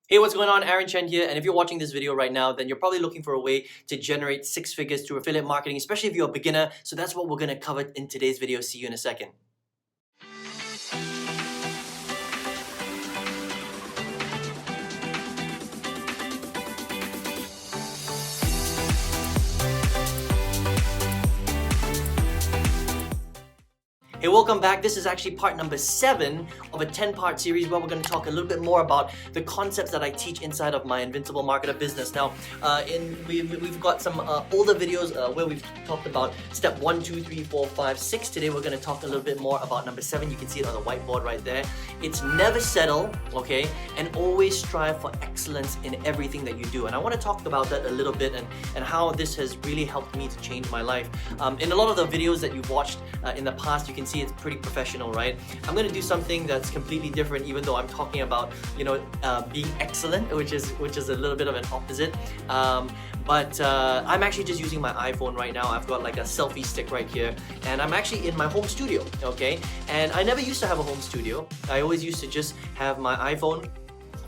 Hey, what's going on? Aaron Chen here, and if you're watching this video right now, then you're probably looking for a way to generate 6 figures through affiliate marketing, especially if you're a beginner. So that's what we're gonna cover in today's video. See you in a second. Hey, welcome back. This is actually part number 7 of a 10-part series where we're going to talk a little bit more about the concepts that I teach inside of my Invincible Marketer business. Now, we've got some older videos where we've talked about step 1, 2, 3, 4, 5, 6. Today we're going to talk a little bit more about number 7. You can see it on the whiteboard right there. It's never settle, okay, and always strive for excellence in everything that you do. And I want to talk about that a little bit and how this has really helped me to change my life. In a lot of the videos that you've watched in the past, you can see it's pretty professional, right? I'm going to do something that's completely different, even though I'm talking about, being excellent, which is a little bit of an opposite. But I'm actually just using my iPhone right now. I've got like a selfie stick right here, and I'm actually in my home studio, okay? And I never used to have a home studio. I always used to just have my iPhone.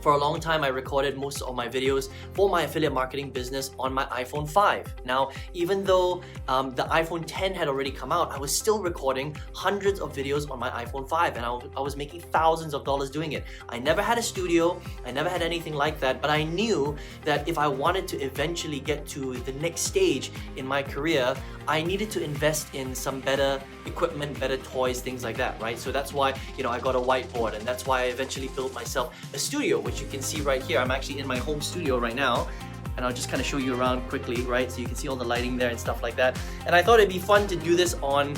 For a long time, I recorded most of my videos for my affiliate marketing business on my iPhone 5. Now, even though the iPhone 10 had already come out, I was still recording hundreds of videos on my iPhone 5, and I was making thousands of dollars doing it. I never had a studio, I never had anything like that, but I knew that if I wanted to eventually get to the next stage in my career, I needed to invest in some better equipment, better toys, things like that, right? So that's why, I got a whiteboard, and that's why I eventually built myself a studio, which you can see right here. I'm actually in my home studio right now, and I'll just kind of show you around quickly, right? So you can see all the lighting there and stuff like that. And I thought it'd be fun to do this on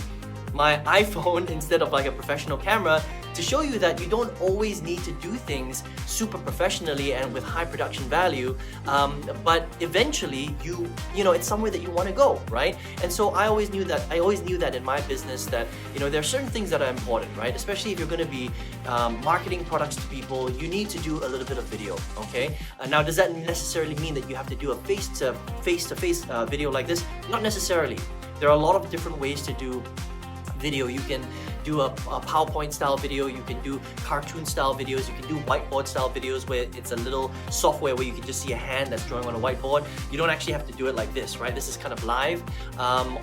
my iPhone instead of like a professional camera, to show you that you don't always need to do things super professionally and with high production value, but eventually it's somewhere that you want to go, right? And so I always knew that in my business that there are certain things that are important, right? Especially if you're going to be marketing products to people, you need to do a little bit of video, okay? Now, does that necessarily mean that you have to do a face-to-face video like this? Not necessarily. There are a lot of different ways to do video. You can do a PowerPoint style video, you can do cartoon style videos, you can do whiteboard style videos where it's a little software where you can just see a hand that's drawing on a whiteboard. You don't actually have to do it like this, right? This is kind of live.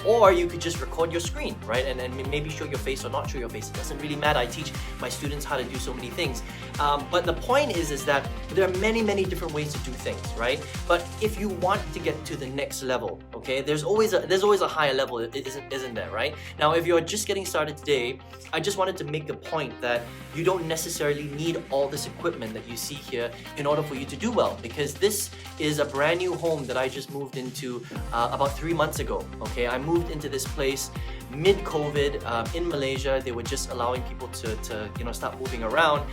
Or you could just record your screen, right? And maybe show your face or not show your face. It doesn't really matter. I teach my students how to do so many things. But the point is that there are many, many different ways to do things, right? But if you want to get to the next level, okay, there's always a higher level, isn't there, right? Now, if you're just getting started today, I just wanted to make the point that you don't necessarily need all this equipment that you see here in order for you to do well, because this is a brand new home that I just moved into about 3 months ago, okay? I moved into this place mid-COVID in Malaysia. They were just allowing people to start moving around,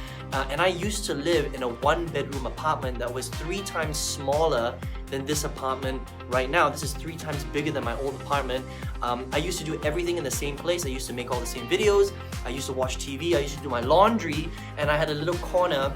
and I used to live in a 1-bedroom apartment that was 3 times smaller than this apartment right now. This is 3 times bigger than my old apartment. I used to do everything in the same place. I used to make all the same videos. I used to watch TV. I used to do my laundry, and I had a little corner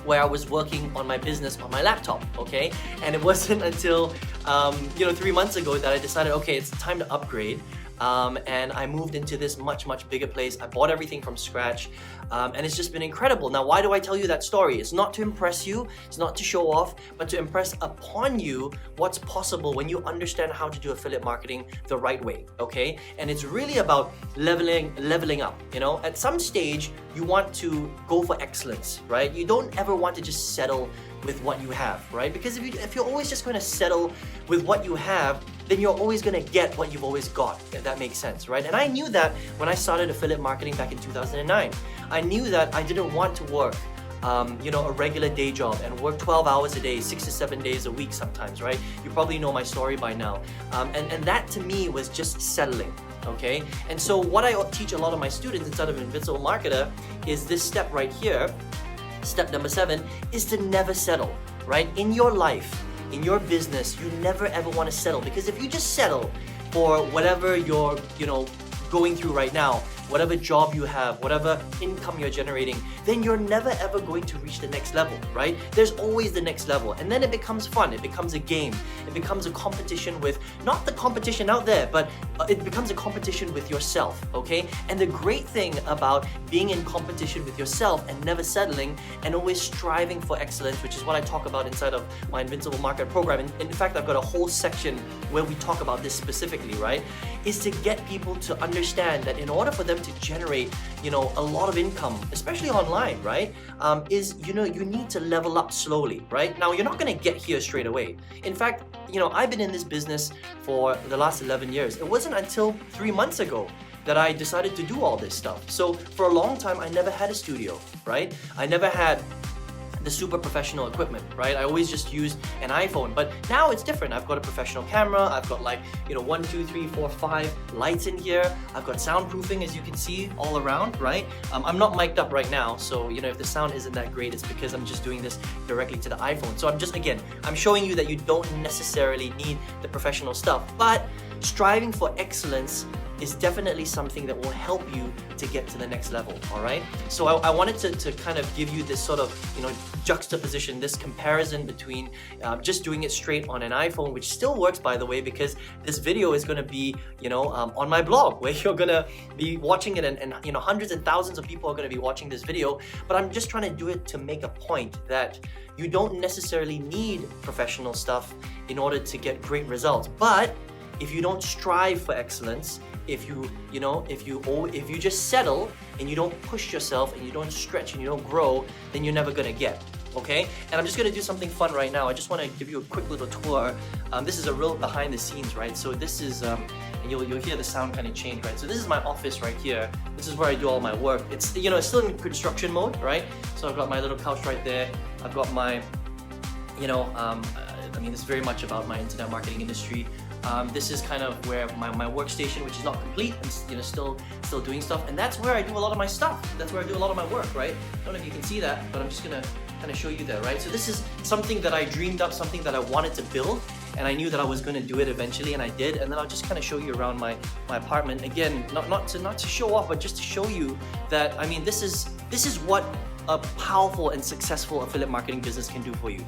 where I was working on my business on my laptop, okay? And it wasn't until 3 months ago that I decided, okay, it's time to upgrade. And I moved into this much bigger place. I bought everything from scratch, and it's just been incredible. Now, why do I tell you that story? It's not to impress you, it's not to show off, but to impress upon you what's possible when you understand how to do affiliate marketing the right way, okay? And it's really about leveling up. At some stage you want to go for excellence, right? You don't ever want to just settle with what you have, right? Because if you're always just going to settle with what you have, then you're always going to get what you've always got, if that makes sense, right? And I knew that when I started affiliate marketing back in 2009. I knew that I didn't want to work a regular day job and work 12 hours a day, 6 to 7 days a week sometimes, right? You probably know my story by now. And that to me was just settling, okay? And so what I teach a lot of my students inside of Invincible Marketer is this step right here. Step number 7 is to never settle, right? In your life, in your business, you never ever want to settle, because if you just settle for whatever you're, going through right now, whatever job you have, whatever income you're generating, then you're never ever going to reach the next level, right? There's always the next level, and then it becomes fun. It becomes a game. It becomes a competition with, not the competition out there, but it becomes a competition with yourself, okay? And the great thing about being in competition with yourself and never settling and always striving for excellence, which is what I talk about inside of my Invincible Market program. And in fact, I've got a whole section where we talk about this specifically, right? Is to get people to understand that in order for them to generate, a lot of income, especially online, right? You need to level up slowly, right? Now, you're not gonna get here straight away. In fact, I've been in this business for the last 11 years. It wasn't until 3 months ago that I decided to do all this stuff. So for a long time, I never had a studio, right? I never had the super professional equipment, right? I always just used an iPhone, but now it's different. I've got a professional camera. I've got 1, 2, 3, 4, 5 lights in here. I've got soundproofing, as you can see, all around, right? I'm not mic'd up right now, so if the sound isn't that great, it's because I'm just doing this directly to the iPhone. So I'm showing you that you don't necessarily need the professional stuff, but striving for excellence is definitely something that will help you to get to the next level, all right? So I wanted to kind of give you this sort of, juxtaposition, this comparison between just doing it straight on an iPhone, which still works, by the way, because this video is gonna be, on my blog, where you're gonna be watching it and hundreds and thousands of people are gonna be watching this video, but I'm just trying to do it to make a point that you don't necessarily need professional stuff in order to get great results. But if you don't strive for excellence, if you just settle and you don't push yourself and you don't stretch and you don't grow, then you're never gonna get, okay? And I'm just gonna do something fun right now. I just wanna give you a quick little tour. This is a real behind the scenes, right? So this is, and you'll hear the sound kind of change, right? So this is my office right here. This is where I do all my work. It's, it's still in construction mode, right? So I've got my little couch right there. I've got my, this is very much about my internet marketing industry. This is kind of where my workstation, which is not complete, I'm still doing stuff, and that's where I do a lot of my stuff. That's where I do a lot of my work, right? I don't know if you can see that, but I'm just gonna kind of show you there, right? So this is something that I dreamed up, something that I wanted to build, and I knew that I was gonna do it eventually, and I did. And then I'll just kind of show you around my apartment. Again, not to show off, but just to show you that, this is what a powerful and successful affiliate marketing business can do for you.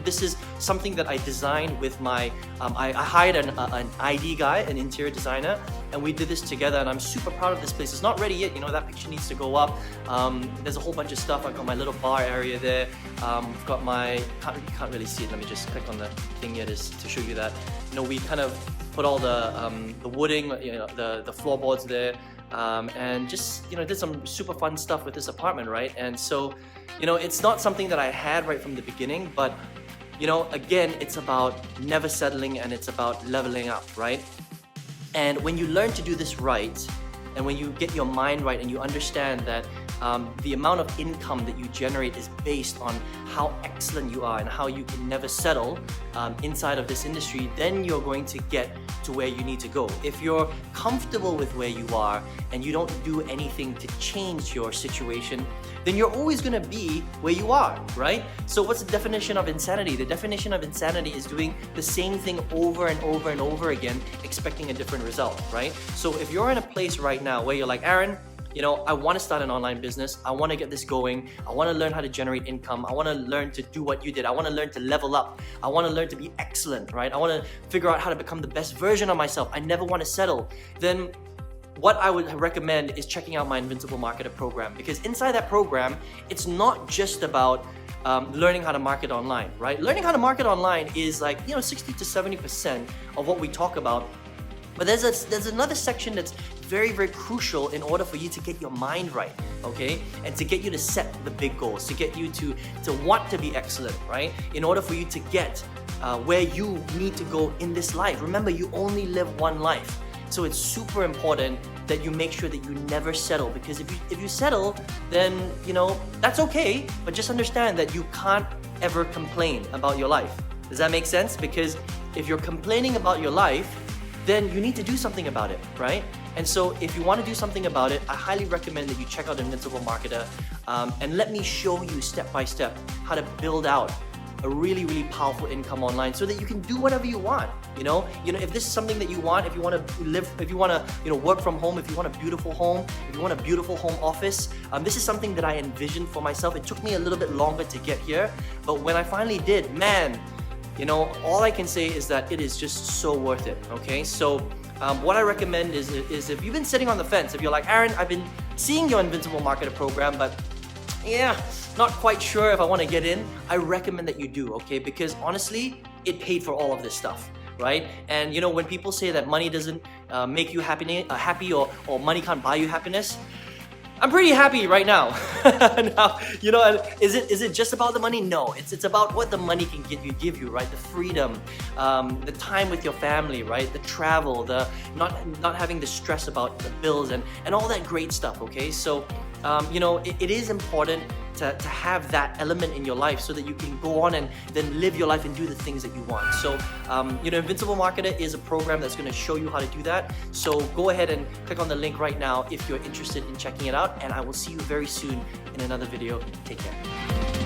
This is something that I designed with my, I hired an ID guy, an interior designer, and we did this together, and I'm super proud of this place. It's not ready yet, that picture needs to go up. There's a whole bunch of stuff. I've got my little bar area there. I've got my, you can't really see it. Let me just click on the thing here to show you that. We kind of put all the wooding, the floorboards there. And just did some super fun stuff with this apartment, right? And so it's not something that I had right from the beginning, but again, it's about never settling, and it's about leveling up, right? And when you learn to do this right, and when you get your mind right and you understand that the amount of income that you generate is based on how excellent you are and how you can never settle inside of this industry, then you're going to get to where you need to go. If you're comfortable with where you are and you don't do anything to change your situation, then you're always gonna be where you are, right? So what's the definition of insanity? The definition of insanity is doing the same thing over and over and over again, expecting a different result, right? So if you're in a place right now where you're like, Aaron, I want to start an online business. I want to get this going. I want to learn how to generate income. I want to learn to do what you did. I want to learn to level up. I want to learn to be excellent, right? I want to figure out how to become the best version of myself. I never want to settle. Then what I would recommend is checking out my Invincible Marketer program, because inside that program, it's not just about learning how to market online, right? Learning how to market online is 60 to 70% of what we talk about. But there's another section that's very, very crucial in order for you to get your mind right, okay? And to get you to set the big goals, to get you to want to be excellent, right? In order for you to get where you need to go in this life. Remember, you only live one life. So it's super important that you make sure that you never settle, because if you settle, then, that's okay, but just understand that you can't ever complain about your life. Does that make sense? Because if you're complaining about your life, then you need to do something about it, right? And so if you want to do something about it, I highly recommend that you check out Invincible Marketer and let me show you step by step how to build out a really, really powerful income online so that you can do whatever you want. You know, if this is something that you want, if you want to live, if you want to, work from home, if you want a beautiful home, if you want a beautiful home office, this is something that I envisioned for myself. It took me a little bit longer to get here, but when I finally did, man, all I can say is that it is just so worth it. Okay, so what I recommend is if you've been sitting on the fence, if you're like, Aaron, I've been seeing your Invincible Marketer program, but yeah, not quite sure if I want to get in, I recommend that you do, okay? Because honestly, it paid for all of this stuff, right? And when people say that money doesn't make you happy or money can't buy you happiness, I'm pretty happy right now. Now, is it just about the money? No, it's about what the money can give you, right? The freedom, the time with your family, right? The travel, the not having the stress about the bills and all that great stuff, okay? So, it is important to have that element in your life so that you can go on and then live your life and do the things that you want. So, Invincible Marketer is a program that's going to show you how to do that. So go ahead and click on the link right now if you're interested in checking it out, and I will see you very soon in another video. Take care.